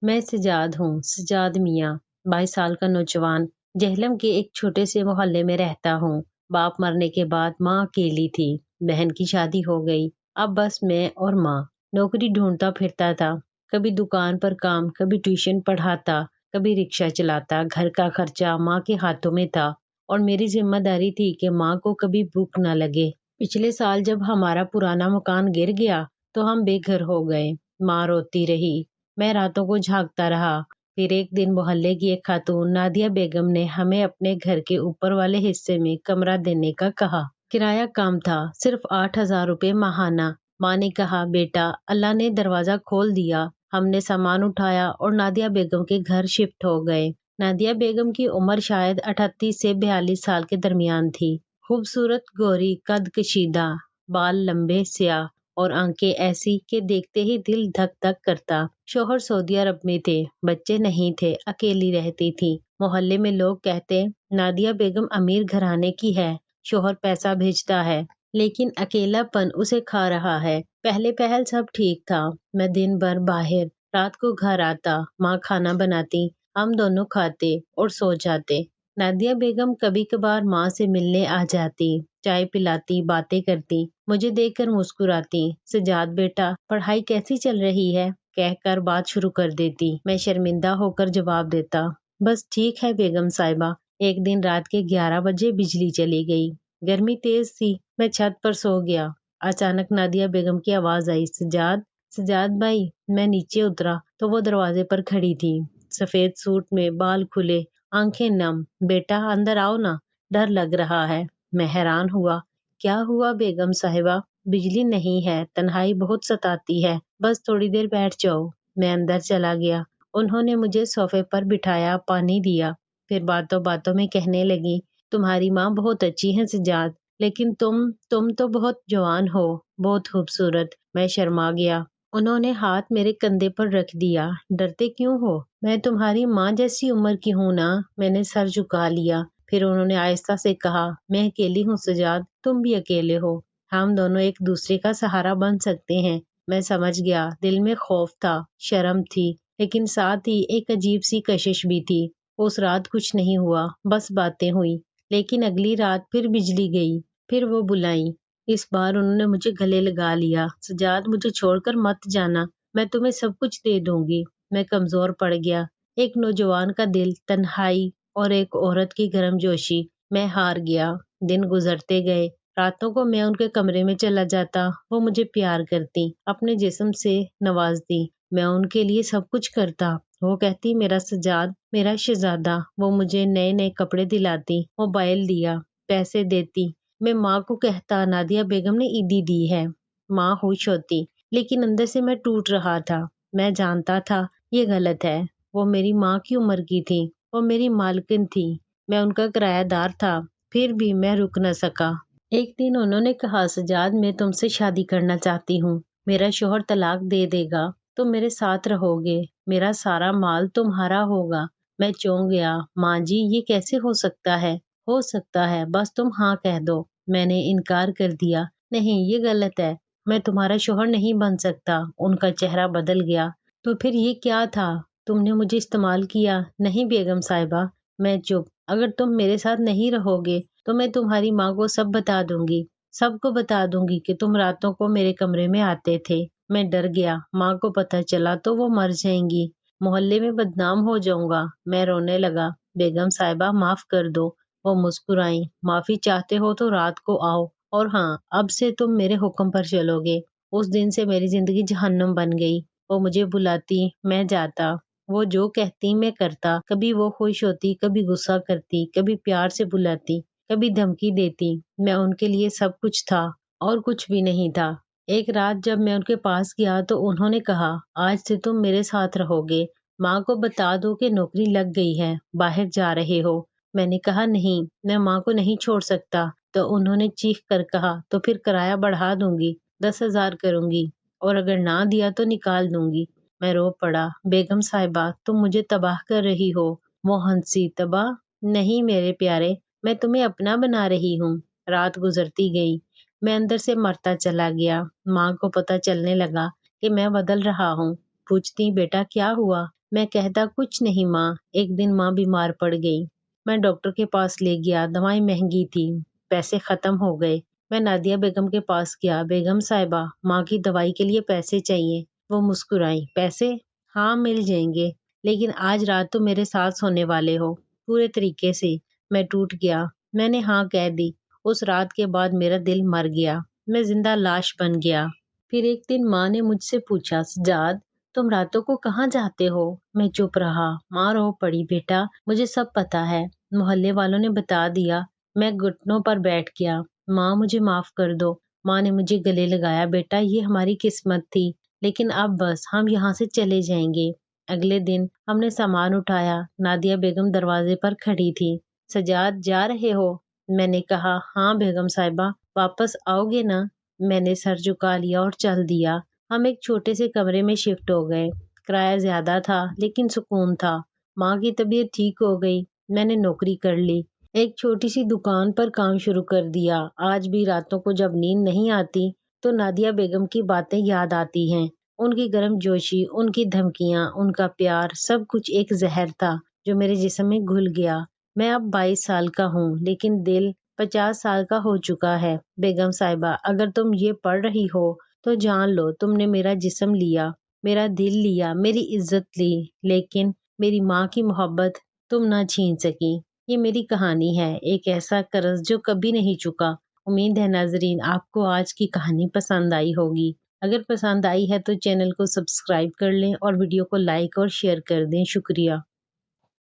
میں سجاد ہوں، سجاد میاں، 22 سال کا نوجوان، جہلم کے ایک چھوٹے سے محلے میں رہتا ہوں۔ باپ مرنے کے بعد ماں اکیلی تھی، بہن کی شادی ہو گئی، اب بس میں اور ماں۔ نوکری ڈھونڈتا پھرتا تھا، کبھی دکان پر کام، کبھی ٹیوشن پڑھاتا، کبھی رکشہ چلاتا۔ گھر کا خرچہ ماں کے ہاتھوں میں تھا اور میری ذمہ داری تھی کہ ماں کو کبھی بھوک نہ لگے۔ پچھلے سال جب ہمارا پرانا مکان گر گیا تو ہم بے گھر ہو گئے۔ ماں روتی رہی، میں راتوں کو جھاگتا رہا۔ پھر ایک دن محلے کی ایک خاتون نادیہ بیگم نے ہمیں اپنے گھر کے اوپر والے حصے میں کمرہ دینے کا کہا۔ کرایہ کم تھا، صرف 8,000 روپے ماہانہ۔ ماں نے کہا، بیٹا اللہ نے دروازہ کھول دیا۔ ہم نے سامان اٹھایا اور نادیہ بیگم کے گھر شفٹ ہو گئے۔ نادیہ بیگم کی عمر شاید 38 سے 42 سال کے درمیان تھی۔ خوبصورت، گوری، قد کشیدہ، بال لمبے سیاہ اور آنکھیں ایسی کہ دیکھتے ہی دل دھک دھک کرتا۔ شوہر سعودی عرب میں تھے، بچے نہیں تھے، اکیلی رہتی تھی۔ محلے میں لوگ کہتے، نادیہ بیگم امیر گھرانے کی ہے، شوہر پیسہ بھیجتا ہے، لیکن اکیلا پن اسے کھا رہا ہے۔ پہلے پہل سب ٹھیک تھا، میں دن بھر باہر، رات کو گھر آتا، ماں کھانا بناتی، ہم دونوں کھاتے اور سو جاتے۔ نادیہ بیگم کبھی کبھار ماں سے ملنے آ جاتی، چائے پلاتی، باتیں کرتی، مجھے دیکھ کر مسکراتی۔ سجاد بیٹا، پڑھائی کیسی چل رہی ہے؟ کہہ کر بات شروع کر دیتی۔ میں شرمندہ ہو کر جواب دیتا، بس ٹھیک ہے بیگم صاحبہ۔ ایک دن رات کے 11 بجے بجلی چلی گئی، گرمی تیز تھی، میں چھت پر سو گیا۔ اچانک نادیہ بیگم کی آواز آئی، سجاد، سجاد بھائی۔ میں نیچے اترا تو وہ دروازے پر کھڑی تھی، سفید سوٹ میں، بال کھلے، آنکھیں نم۔ بیٹا اندر آؤ نا، ڈر لگ رہا ہے۔ میں حیران ہوا، کیا ہوا بیگم صاحبہ؟ بجلی نہیں ہے، تنہائی بہت ستاتی ہے، بس تھوڑی دیر بیٹھ جاؤ۔ میں اندر چلا گیا، انہوں نے مجھے صوفے پر بٹھایا، پانی دیا، پھر باتوں باتوں میں کہنے لگی، تمہاری ماں بہت اچھی ہے سجاد، لیکن تم تو بہت جوان ہو، بہت خوبصورت۔ میں شرما گیا۔ انہوں نے ہاتھ میرے کندھے پر رکھ دیا، ڈرتے کیوں ہو؟ میں تمہاری ماں جیسی عمر کی ہوں نا۔ میں نے سر جھکا لیا۔ پھر انہوں نے آہستہ سے کہا، میں اکیلی ہوں سجاد، تم بھی اکیلے ہو، ہم دونوں ایک دوسرے کا سہارا بن سکتے ہیں۔ میں سمجھ گیا، دل میں خوف تھا، شرم تھی، لیکن ساتھ ہی ایک عجیب سی کشش بھی تھی۔ اس رات کچھ نہیں ہوا، بس باتیں ہوئی، لیکن اگلی رات پھر بجلی گئی، پھر وہ بلائیں۔ اس بار انہوں نے مجھے گلے لگا لیا، سجاد مجھے چھوڑ کر مت جانا، میں تمہیں سب کچھ دے دوں گی۔ میں کمزور پڑ گیا، ایک نوجوان کا دل، تنہائی اور ایک عورت کی گرم جوشی۔ میں ہار گیا۔ دن گزرتے گئے، راتوں کو میں ان کے کمرے میں چلا جاتا، وہ مجھے پیار کرتی، اپنے جسم سے نوازتی، میں ان کے لیے سب کچھ کرتا۔ وہ کہتی، میرا سجاد، میرا شہزادہ۔ وہ مجھے نئے نئے کپڑے دلاتی، موبائل دیا، پیسے دیتی۔ میں ماں کو کہتا، نادیہ بیگم نے عیدی دی ہے، ماں خوش ہوتی، لیکن اندر سے میں ٹوٹ رہا تھا۔ میں جانتا تھا یہ غلط ہے، وہ میری ماں کی عمر کی تھی، وہ میری مالکن تھی، میں ان کا کرایہ دار تھا، پھر بھی میں رک نہ سکا۔ ایک دن انہوں نے کہا، سجاد میں تم سے شادی کرنا چاہتی ہوں، میرا شوہر طلاق دے دے گا، تم میرے ساتھ رہو گے، میرا سارا مال تمہارا ہوگا۔ میں چونک گیا، ماں جی یہ کیسے ہو سکتا ہے؟ ہو سکتا ہے، بس تم ہاں کہہ دو۔ میں نے انکار کر دیا، نہیں یہ غلط ہے، میں تمہارا شوہر نہیں بن سکتا۔ ان کا چہرہ بدل گیا، تو پھر یہ کیا تھا؟ تم نے مجھے استعمال کیا؟ نہیں بیگم صاحبہ۔ میں چپ۔ اگر تم میرے ساتھ نہیں رہو گے تو میں تمہاری ماں کو سب بتا دوں گی، سب کو بتا دوں گی کہ تم راتوں کو میرے کمرے میں آتے تھے۔ میں ڈر گیا، ماں کو پتہ چلا تو وہ مر جائیں گی، محلے میں بدنام ہو جاؤں گا۔ میں رونے لگا، بیگم صاحبہ معاف کر دو۔ وہ مسکرائیں، معافی چاہتے ہو تو رات کو آؤ، اور ہاں اب سے تم میرے حکم پر چلو گے۔ اس دن سے میری زندگی جہنم بن گئی۔ وہ مجھے بلاتی، میں جاتا، وہ جو کہتی میں کرتا، کبھی وہ خوش ہوتی، کبھی غصہ کرتی، کبھی پیار سے بلاتی، کبھی دھمکی دیتی۔ میں ان کے لیے سب کچھ تھا اور کچھ بھی نہیں تھا۔ ایک رات جب میں ان کے پاس گیا تو انہوں نے کہا، آج سے تم میرے ساتھ رہو گے، ماں کو بتا دو کہ نوکری لگ گئی ہے، باہر جا رہے ہو۔ میں نے کہا، نہیں، میں ماں کو نہیں چھوڑ سکتا۔ تو انہوں نے چیخ کر کہا، تو پھر کرایہ بڑھا دوں گی، 10,000 کروں گی، اور اگر نہ دیا تو نکال دوں گی۔ میں رو پڑا، بیگم صاحبہ تم مجھے تباہ کر رہی ہو۔ وہ ہنسی، تباہ نہیں میرے پیارے، میں تمہیں اپنا بنا رہی ہوں۔ رات گزرتی گئی، میں اندر سے مرتا چلا گیا۔ ماں کو پتہ چلنے لگا کہ میں بدل رہا ہوں، پوچھتی، بیٹا کیا ہوا؟ میں کہتا کچھ نہیں ماں۔ ایک دن ماں بیمار پڑ گئی، میں ڈاکٹر کے پاس لے گیا، دوائیں مہنگی تھی، پیسے ختم ہو گئے۔ میں نادیہ بیگم کے پاس گیا، بیگم صاحبہ ماں کی دوائی کے لیے پیسے چاہیے۔ وہ مسکرائیں، پیسے؟ ہاں مل جائیں گے، لیکن آج رات تو میرے ساتھ سونے والے ہو پورے طریقے سے۔ میں ٹوٹ گیا، میں نے ہاں کہہ دی۔ اس رات کے بعد میرا دل مر گیا، میں زندہ لاش بن گیا۔ پھر ایک دن ماں نے مجھ سے پوچھا، سجاد تم راتوں کو کہاں جاتے ہو؟ میں چپ رہا۔ ماں رو پڑی، بیٹا مجھے سب پتا ہے، محلے والوں نے بتا دیا۔ میں گھٹنوں پر بیٹھ گیا۔ ماں مجھے معاف کر دو۔ ماں نے مجھے گلے لگایا، بیٹا یہ ہماری قسمت تھی، لیکن اب بس ہم یہاں سے چلے جائیں گے۔ اگلے دن ہم نے سامان اٹھایا، نادیہ بیگم دروازے پر کھڑی تھی۔ سجاد جا رہے ہو؟ میں نے کہا ہاں بیگم صاحبہ، واپس آؤ گے نا؟ میں نے سر جھکا لیا اور چل دیا۔ ہم ایک چھوٹے سے کمرے میں شفٹ ہو گئے۔ کرایہ زیادہ تھا لیکن سکون تھا۔ ماں کی طبیعت ٹھیک ہو گئی، میں نے نوکری کر لی، ایک چھوٹی سی دکان پر کام شروع کر دیا۔ آج بھی راتوں کو جب نیند نہیں آتی تو نادیہ بیگم کی باتیں یاد آتی ہیں۔ ان کی گرم جوشی، ان کی دھمکیاں، ان کا پیار، سب کچھ ایک زہر تھا جو میرے جسم میں گھل گیا۔ میں اب 22 سال کا ہوں لیکن دل 50 سال کا ہو چکا ہے۔ بیگم صاحبہ اگر تم یہ پڑھ رہی ہو تو جان لو تم نے میرا جسم لیا، میرا دل لیا، میری عزت لی، لیکن میری ماں کی محبت تم نہ چھین سکی۔ یہ میری کہانی ہے، ایک ایسا قرض جو کبھی نہیں چکا۔ امید ہے ناظرین آپ کو آج کی کہانی پسند آئی ہوگی۔ اگر پسند آئی ہے تو چینل کو سبسکرائب کر لیں اور ویڈیو کو لائک اور شیئر کر دیں۔ شکریہ۔